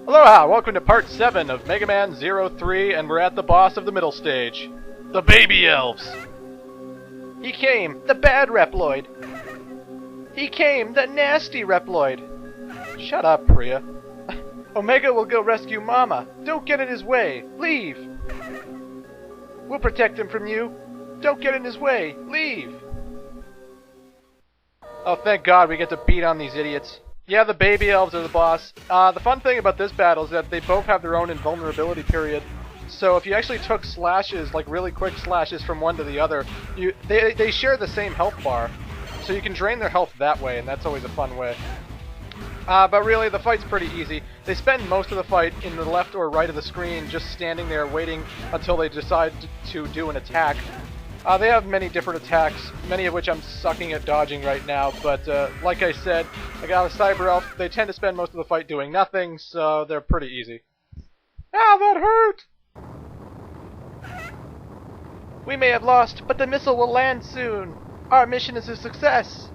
Aloha! Welcome to part 7 of Mega Man 03, and we're at the boss of the middle stage. The Baby Elves! He came, the bad Reploid! He came, the nasty Reploid! Shut up, Priya. Omega will go rescue Mama. Don't get in his way. Leave! We'll protect him from you. Don't get in his way. Leave! Oh, thank God we get to beat on these idiots. Yeah, the Baby Elves are the boss. The fun thing about this battle is that they both have their own invulnerability period. So if you actually took slashes, like really quick slashes from one to the other, they share the same health bar. So you can drain their health that way, and that's always a fun way. But really, the fight's pretty easy. They spend most of the fight in the left or right of the screen, just standing there waiting until they decide to do an attack. They have many different attacks, many of which I'm sucking at dodging right now, but like I said, I got a Cyber Elf. They tend to spend most of the fight doing nothing, so they're pretty easy. Ah, that hurt! We may have lost, but the missile will land soon. Our mission is a success.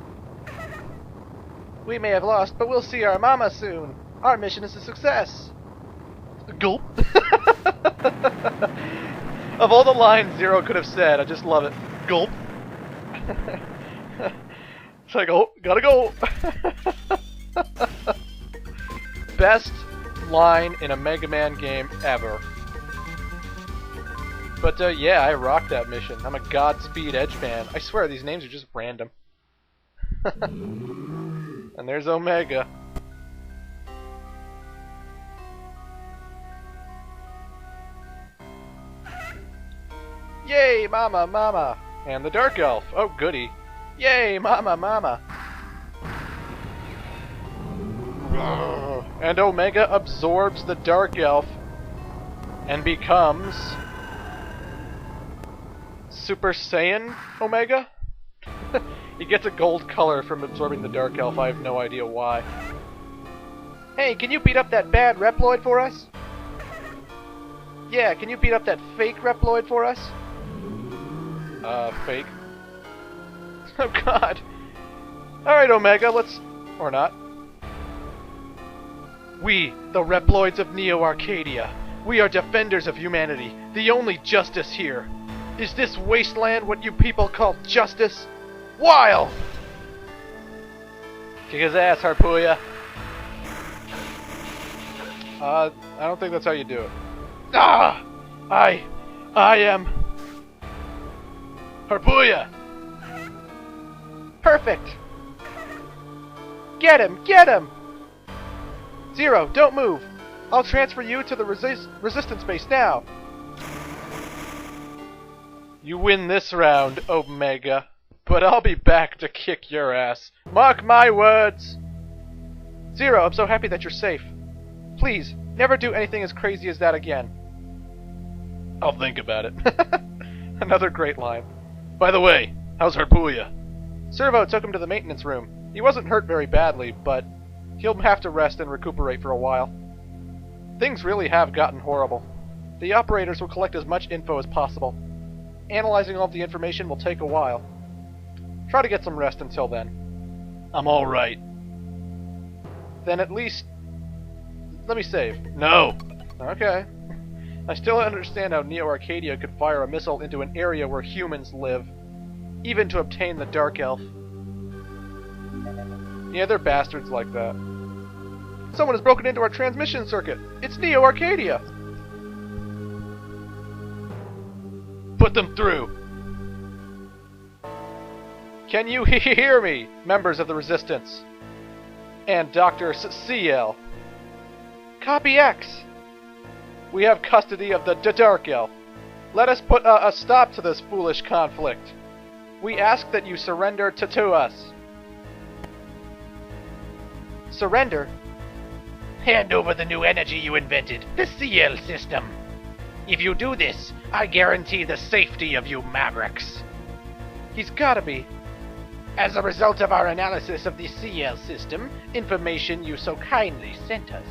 We may have lost, but we'll see our mama soon. Our mission is a success. Gulp. Of all the lines Zero could have said, I just love it. Gulp. It's like, oh, gotta go. Best line in a Mega Man game ever. But yeah, I rocked that mission. I'm a Godspeed Edge man. I swear these names are just random. And there's Omega. Yay, Mama, Mama! And the Dark Elf. Oh, goody. Yay, Mama, Mama! And Omega absorbs the Dark Elf and becomes Super Saiyan Omega? He gets a gold color from absorbing the Dark Elf. I have no idea why. Hey, can you beat up that bad Reploid for us? Yeah, can you beat up that fake Reploid for us? Fake. Oh god. Alright, Omega, let's... or not. We, the Reploids of Neo-Arcadia. We are defenders of humanity. The only justice here. Is this wasteland what you people call justice? Wild! Kick his ass, Harpuya. I don't think that's how you do it. Ah! I am... Harpuya! Perfect! Get him! Get him! Zero, don't move! I'll transfer you to the resistance base now! You win this round, Omega. But I'll be back to kick your ass. Mark my words! Zero, I'm so happy that you're safe. Please, never do anything as crazy as that again. I'll think about it. Another great line. By the way, how's Harpuya? Servo took him to the maintenance room. He wasn't hurt very badly, but he'll have to rest and recuperate for a while. Things really have gotten horrible. The operators will collect as much info as possible. Analyzing all of the information will take a while. Try to get some rest until then. I'm alright. Then at least... let me save. No! Okay. I still don't understand how Neo-Arcadia could fire a missile into an area where humans live, even to obtain the Dark Elf. Yeah, they're bastards like that. Someone has broken into our transmission circuit! It's Neo-Arcadia! Put them through! Can you hear me, members of the Resistance? And Dr. CL. Copy X! We have custody of the Dark Elf. Let us put a stop to this foolish conflict. We ask that you surrender to us. Surrender? Hand over the new energy you invented, the CL system. If you do this, I guarantee the safety of you Mavericks. He's gotta be. As a result of our analysis of the CL system, information you so kindly sent us,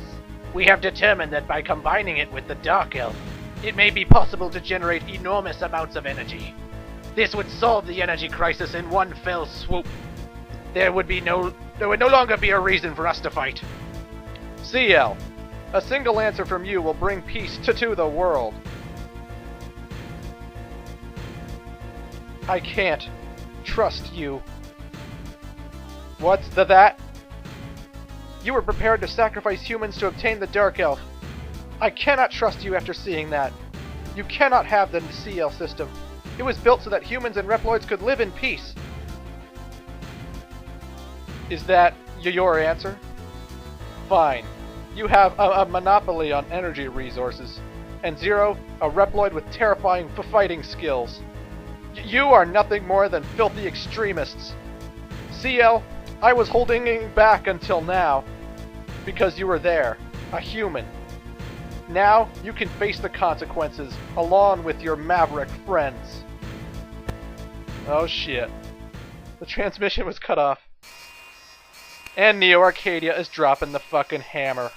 we have determined that by combining it with the Dark Elf, it may be possible to generate enormous amounts of energy. This would solve the energy crisis in one fell swoop. There would no longer be a reason for us to fight. CL, A single answer from you will bring peace to the world. I can't trust you. What's that? You were prepared to sacrifice humans to obtain the Dark Elf. I cannot trust you after seeing that. You cannot have the CL system. It was built so that humans and Reploids could live in peace. Is that your answer? Fine. You have a monopoly on energy resources. And Zero, a Reploid with terrifying fighting skills. You are nothing more than filthy extremists. CL, I was holding back until now. Because you were there. A human. Now, you can face the consequences, along with your maverick friends. Oh shit. The transmission was cut off. And Neo Arcadia is dropping the fucking hammer.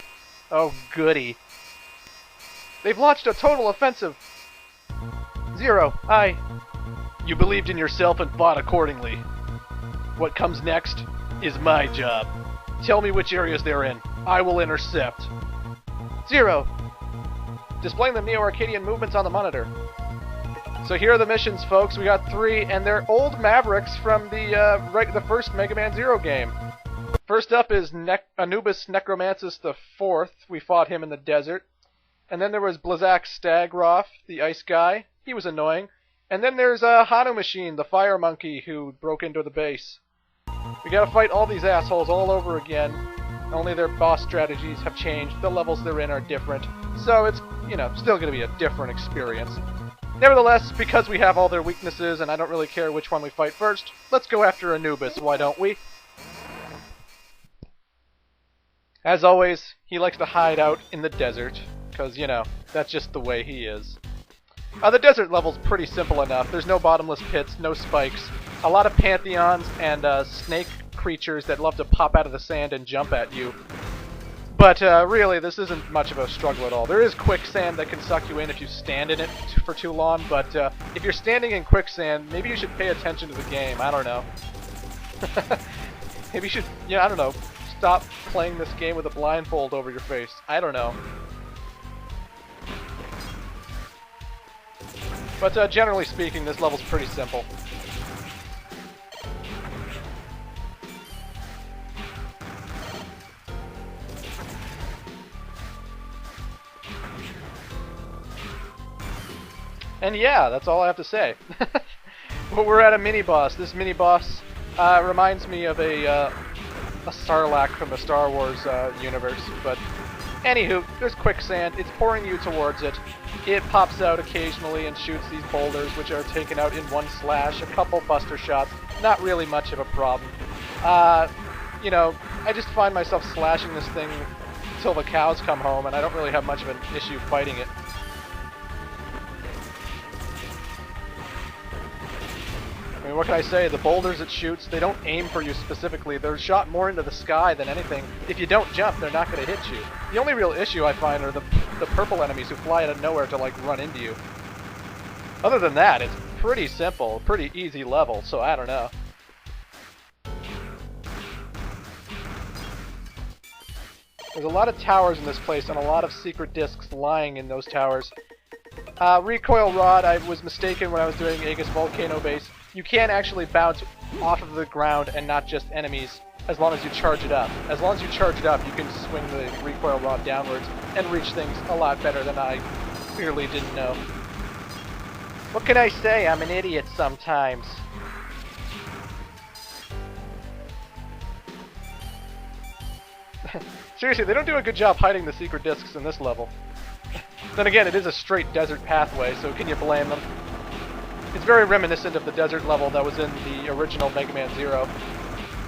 Oh goody. They've launched a total offensive. Zero, You believed in yourself and fought accordingly. What comes next is my job. Tell me which areas they're in. I will intercept. Zero. Displaying the Neo-Arcadian movements on the monitor. So here are the missions, folks. We got 3, and they're old Mavericks from the first Mega Man Zero game. First up is Anubis Necromancess the 4th. We fought him in the desert. And then there was Blazak Stagroth, the ice guy. He was annoying. And then there's Hanu Machine, the fire monkey, who broke into the base. We gotta fight all these assholes all over again. Only their boss strategies have changed. The levels they're in are different. So it's, still gonna be a different experience. Nevertheless, because we have all their weaknesses and I don't really care which one we fight first, let's go after Anubis, why don't we? As always, he likes to hide out in the desert, because, that's just the way he is. The desert level's pretty simple enough. There's no bottomless pits, no spikes, a lot of pantheons and snake creatures that love to pop out of the sand and jump at you. But really, this isn't much of a struggle at all. There is quicksand that can suck you in if you stand in it for too long, but if you're standing in quicksand, maybe you should pay attention to the game. I don't know. Maybe you should, I don't know, stop playing this game with a blindfold over your face. I don't know. But generally speaking, this level's pretty simple. And yeah, that's all I have to say. But we're at a mini-boss. This mini-boss reminds me of a Sarlacc from the Star Wars universe. But anywho, there's quicksand. It's pouring you towards it. It pops out occasionally and shoots these boulders, which are taken out in one slash. A couple buster shots. Not really much of a problem. I just find myself slashing this thing till the cows come home, and I don't really have much of an issue fighting it. I mean, what can I say? The boulders it shoots, they don't aim for you specifically. They're shot more into the sky than anything. If you don't jump, they're not going to hit you. The only real issue I find are the purple enemies who fly out of nowhere to, run into you. Other than that, it's pretty simple, pretty easy level, so I don't know. There's a lot of towers in this place and a lot of secret discs lying in those towers. Recoil Rod, I was mistaken when I was doing Aegis Volcano Base. You can actually bounce off of the ground and not just enemies, as long as you charge it up. As long as you charge it up, you can swing the Recoil Rod downwards and reach things a lot better than I clearly didn't know. What can I say? I'm an idiot sometimes. Seriously, they don't do a good job hiding the secret discs in this level. Then again, it is a straight desert pathway, so can you blame them? It's very reminiscent of the desert level that was in the original Mega Man Zero.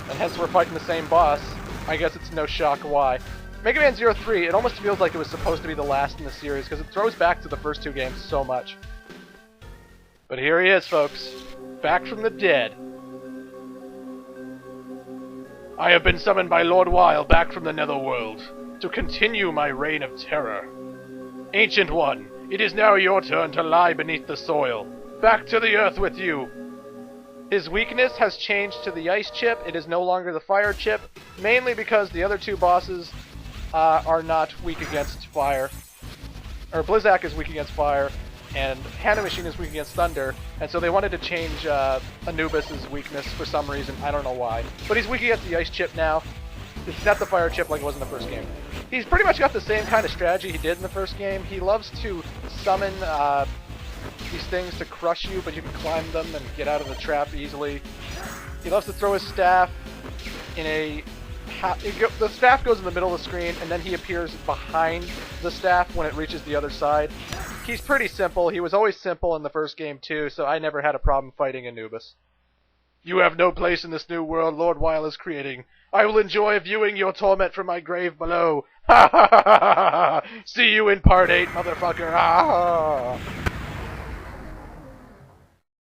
And hence we're fighting the same boss. I guess it's no shock why. Mega Man Zero 3, it almost feels like it was supposed to be the last in the series, because it throws back to the first two games so much. But here he is, folks. Back from the dead. I have been summoned by Lord Weil back from the Netherworld to continue my reign of terror. Ancient One, it is now your turn to lie beneath the soil. Back to the earth with you! His weakness has changed to the ice chip. It is no longer the fire chip, mainly because the other two bosses are not weak against fire. Or Blizzak is weak against fire, and Hana Machine is weak against thunder, and so they wanted to change Anubis' weakness for some reason. I don't know why. But he's weak against the ice chip now. It's not the fire chip like it was in the first game. He's pretty much got the same kind of strategy he did in the first game. He loves to summon these things to crush you, but you can climb them and get out of the trap easily. He loves to throw his staff in a... the staff goes in the middle of the screen, and then he appears behind the staff when it reaches the other side. He's pretty simple. He was always simple in the first game too, so I never had a problem fighting Anubis. You have no place in this new world Lord Weil is creating. I will enjoy viewing your torment from my grave below. Ha ha ha ha ha! See you in part 8, motherfucker! Ah!